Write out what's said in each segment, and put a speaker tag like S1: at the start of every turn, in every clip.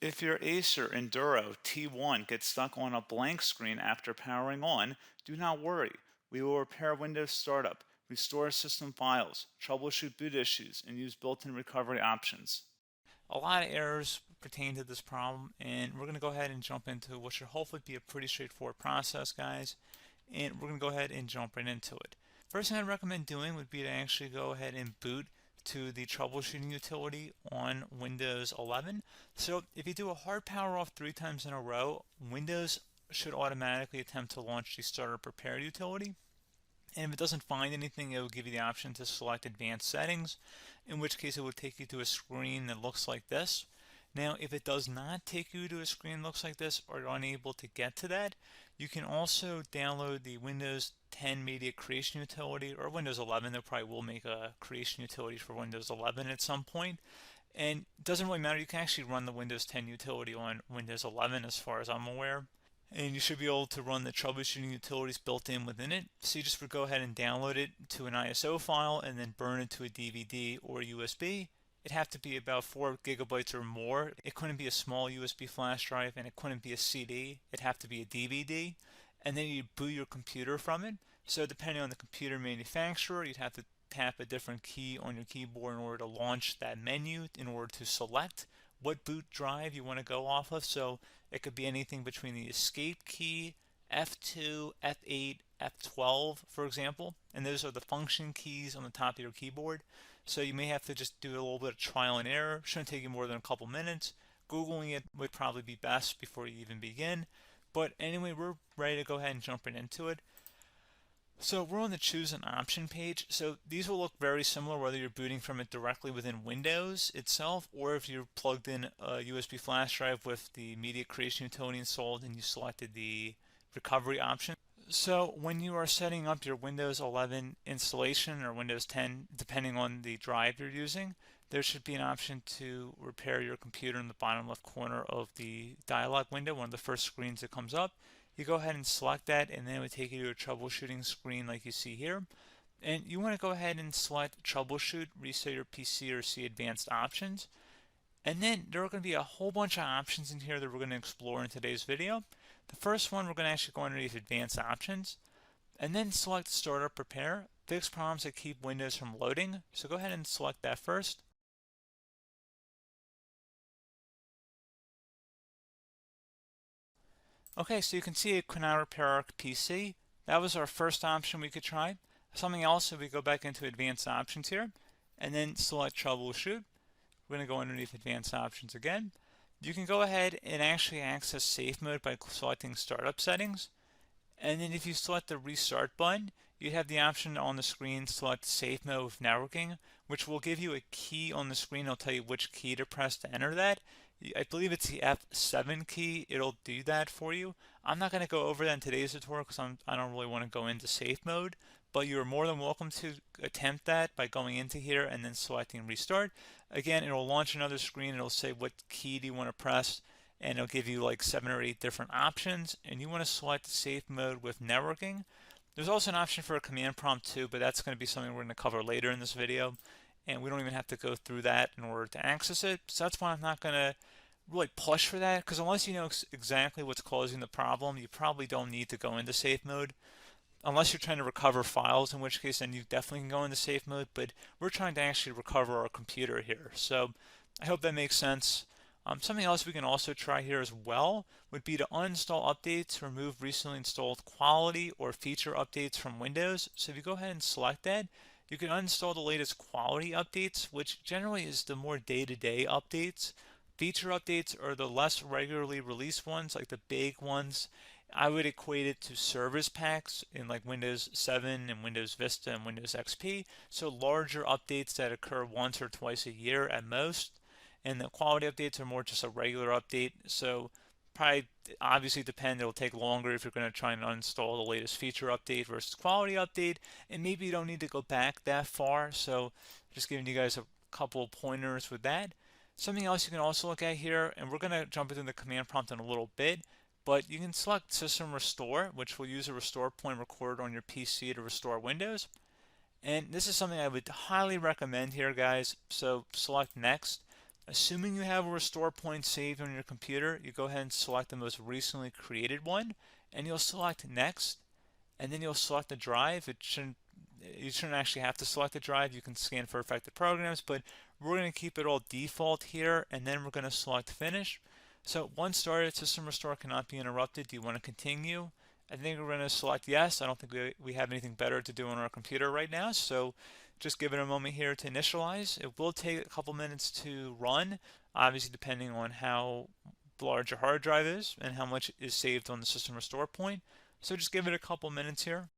S1: If your Acer Enduro T1 gets stuck on a blank screen after powering on, do not worry. We will repair Windows startup, restore system files, troubleshoot boot issues, and use built-in recovery options.
S2: A lot of errors pertain to this problem, and we're going to go ahead and jump into what should hopefully be a pretty straightforward process, guys. And we're going to go ahead and jump right into it. First thing I'd recommend doing would be to actually go ahead and boot to the troubleshooting utility on Windows 11. So if you do a hard power off 3 times in a row, Windows should automatically attempt to launch the startup repair utility. And if it doesn't find anything, it will give you the option to select advanced settings, in which case it will take you to a screen that looks like this. Now, if it does not take you to a screen that looks like this, or you're unable to get to that, you can also download the Windows 10 Media Creation Utility, or Windows 11. They probably will make a creation utility for Windows 11 at some point. And it doesn't really matter, you can actually run the Windows 10 utility on Windows 11 as far as I'm aware, and you should be able to run the troubleshooting utilities built in within it. So you just would go ahead and download it to an ISO file and then burn it to a DVD or USB. It'd have to be about 4 gigabytes or more. It couldn't be a small USB flash drive, and it couldn't be a CD. It'd have to be a DVD. And then you boot your computer from it. So depending on the computer manufacturer, you'd have to tap a different key on your keyboard in order to launch that menu, in order to select what boot drive you want to go off of. So it could be anything between the escape key, F2, F8, F12, for example, and those are the function keys on the top of your keyboard. So you may have to just do a little bit of trial and error. Shouldn't take you more than a couple minutes. Googling it would probably be best before you even begin. But anyway, we're ready to go ahead and jump right into it. So we're on the choose an option page. So these will look very similar whether you're booting from it directly within Windows itself, or if you're plugged in a USB flash drive with the media creation utility installed and you selected the recovery option. So when you are setting up your Windows 11 installation or Windows 10, depending on the drive you're using, there should be an option to repair your computer in the bottom left corner of the dialog window, one of the first screens that comes up. You go ahead and select that, and then it would take you to a troubleshooting screen like you see here. And you want to go ahead and select troubleshoot, reset your PC, or see advanced options. And then there are going to be a whole bunch of options in here that we're going to explore in today's video. The first one, we're going to actually go underneath advanced options and then select startup repair, fix problems that keep Windows from loading. So go ahead and select that first. Okay, so you can see it could now repair our PC. That was our first option we could try. Something else, if we go back into advanced options here and then select troubleshoot, we're going to go underneath advanced options again. You can go ahead and actually access safe mode by selecting startup settings. And then if you select the restart button, you have the option on the screen select safe mode with networking, which will give you a key on the screen. It'll tell you which key to press to enter that. I believe it's the F7 key. It'll do that for you. I'm not going to go over that in today's tutorial because I don't really want to go into safe mode, but you're more than welcome to attempt that by going into here and then selecting restart. Again, it'll launch another screen. It'll say what key do you want to press, and it'll give you like 7 or 8 different options, and you want to select safe mode with networking. There's also an option for a command prompt too, but that's going to be something we're going to cover later in this video, and we don't even have to go through that in order to access it. So that's why I'm not going to really push for that, because unless you know exactly what's causing the problem, you probably don't need to go into safe mode. Unless you're trying to recover files, in which case then you definitely can go into safe mode, but we're trying to actually recover our computer here. So I hope that makes sense. Something else we can also try here as well would be to uninstall updates, remove recently installed quality or feature updates from Windows. So if you go ahead and select that, you can uninstall the latest quality updates, which generally is the more day-to-day updates. Feature updates are the less regularly released ones, like the big ones. I would equate it to service packs in like Windows 7 and Windows Vista and Windows XP. So larger updates that occur once or twice a year at most. And the quality updates are more just a regular update. So probably obviously depend, it'll take longer if you're going to try and uninstall the latest feature update versus quality update. And maybe you don't need to go back that far. So just giving you guys a couple of pointers with that. Something else you can also look at here, and we're going to jump into the command prompt in a little bit, but you can select System Restore, which will use a restore point recorded on your PC to restore Windows. And this is something I would highly recommend here, guys. So select Next. Assuming you have a restore point saved on your computer, you go ahead and select the most recently created one, and you'll select next, and then you'll select the drive. You shouldn't actually have to select the drive. You can scan for affected programs, but we're going to keep it all default here, and then we're going to select finish. So once started, system restore cannot be interrupted. Do you want to continue? I think we're going to select yes. I don't think we have anything better to do on our computer right now, so just give it a moment here to initialize. It will take a couple minutes to run, obviously depending on how large your hard drive is and how much is saved on the system restore point. So just give it a couple minutes here.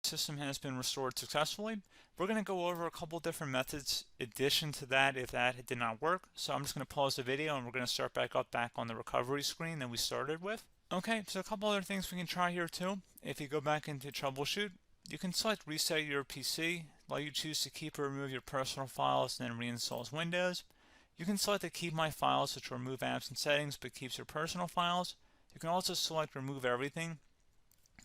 S2: System has been restored successfully. We're going to go over a couple different methods in addition to that if that did not work. So I'm just going to pause the video and we're going to start back on the recovery screen that we started with. Okay, so a couple other things we can try here too. If you go back into troubleshoot, you can select reset your PC, let you choose to keep or remove your personal files and then reinstalls Windows. You can select to keep my files, which will remove apps and settings but keeps your personal files. You can also select remove everything,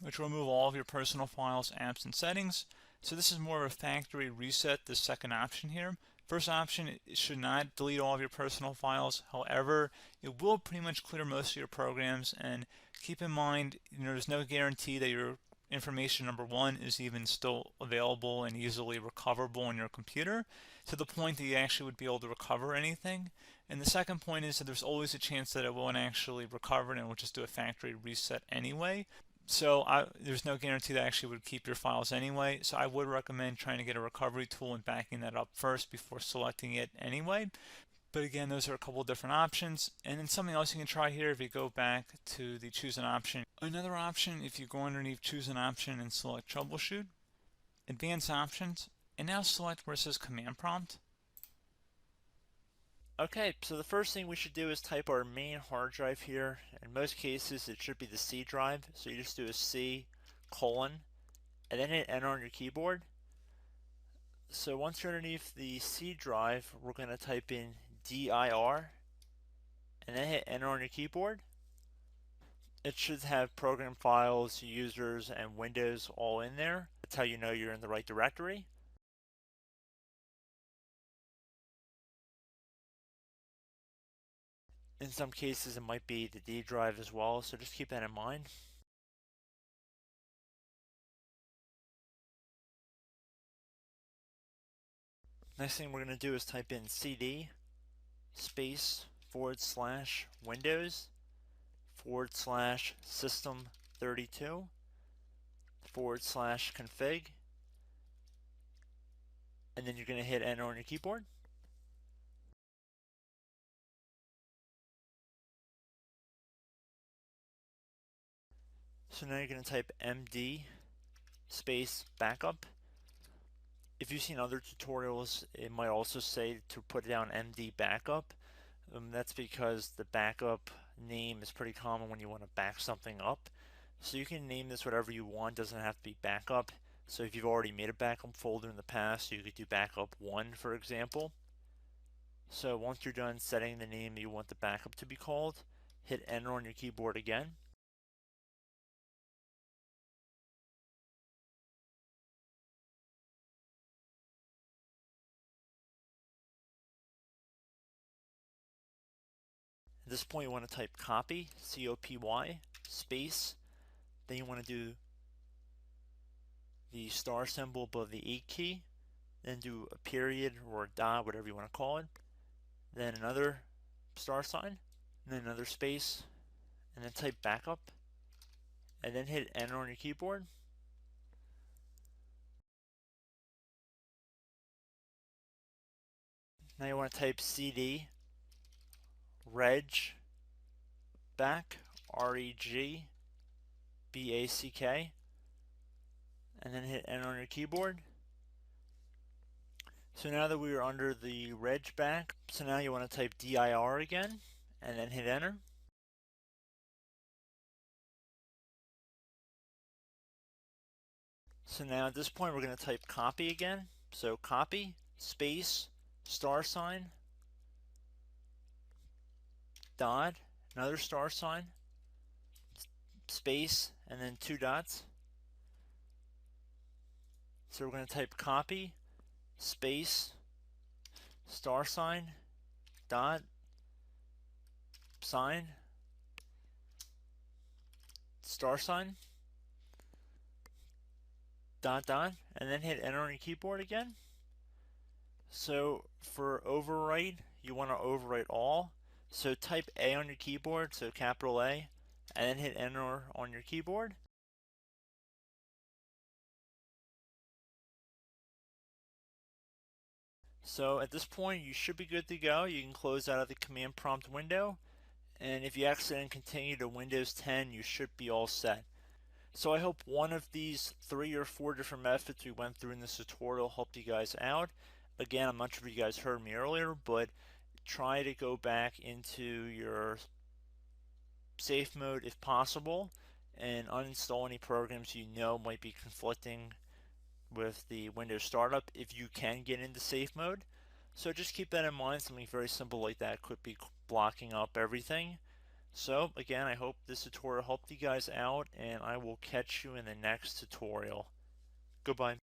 S2: which will remove all of your personal files, apps, and settings. So this is more of a factory reset, the second option here. First option, it should not delete all of your personal files. However, it will pretty much clear most of your programs, and keep in mind, there's no guarantee that your information, number one, is even still available and easily recoverable on your computer to the point that you actually would be able to recover anything. And the second point is that there's always a chance that it won't actually recover and it will just do a factory reset anyway. So there's no guarantee that actually would keep your files anyway. So I would recommend trying to get a recovery tool and backing that up first before selecting it anyway. But again, those are a couple different options. And then something else you can try here if you go back to the choose an option. Another option, if you go underneath choose an option and select troubleshoot, advanced options, and now select where it says command prompt.
S3: Okay, so the first thing we should do is type our main hard drive here. In most cases, it should be the C drive. So you just do a C colon and then hit enter on your keyboard. So once you're underneath the C drive, we're going to type in dir and then hit enter on your keyboard. It should have program files, users, and Windows all in there. That's how you know you're in the right directory. In some cases, it might be the D drive as well, so just keep that in mind. Next thing we're going to do is type in cd space / Windows / system 32 / config, and then you're going to hit enter on your keyboard. So now you're going to type md space backup. If you've seen other tutorials, it might also say to put down md backup. That's because the backup name is pretty common when you want to back something up. So you can name this whatever you want, doesn't have to be backup. So if you've already made a backup folder in the past, you could do backup 1, for example. So once you're done setting the name you want the backup to be called, hit enter on your keyboard again. At this point you want to type copy, C-O-P-Y, space, then you want to do the star symbol above the 8 key, then do a period or a dot, whatever you want to call it, then another star sign, and then another space, and then type backup, and then hit enter on your keyboard. Now you want to type cd reg back, REG BACK, and then hit enter on your keyboard. So now that we are under the reg back, so now you want to type dir again and then hit enter. So now at this point we're going to type copy again. So copy space $, dot, another $, space, and then 2 dots. So we're going to type copy space $, dot, sign, $, dot, dot, and then hit enter on your keyboard again. So for overwrite, you want to overwrite all. So type A on your keyboard, so capital A, and then hit enter on your keyboard. So at this point you should be good to go. You can close out of the command prompt window, and if you accidentally continue to Windows 10, you should be all set. So I hope one of these 3 or 4 different methods we went through in this tutorial helped you guys out. Again, I'm not sure if you guys heard me earlier, but try to go back into your safe mode if possible and uninstall any programs you know might be conflicting with the Windows startup if you can get into safe mode. So just keep that in mind. Something very simple like that could be blocking up everything. So again, I hope this tutorial helped you guys out, and I will catch you in the next tutorial. Goodbye.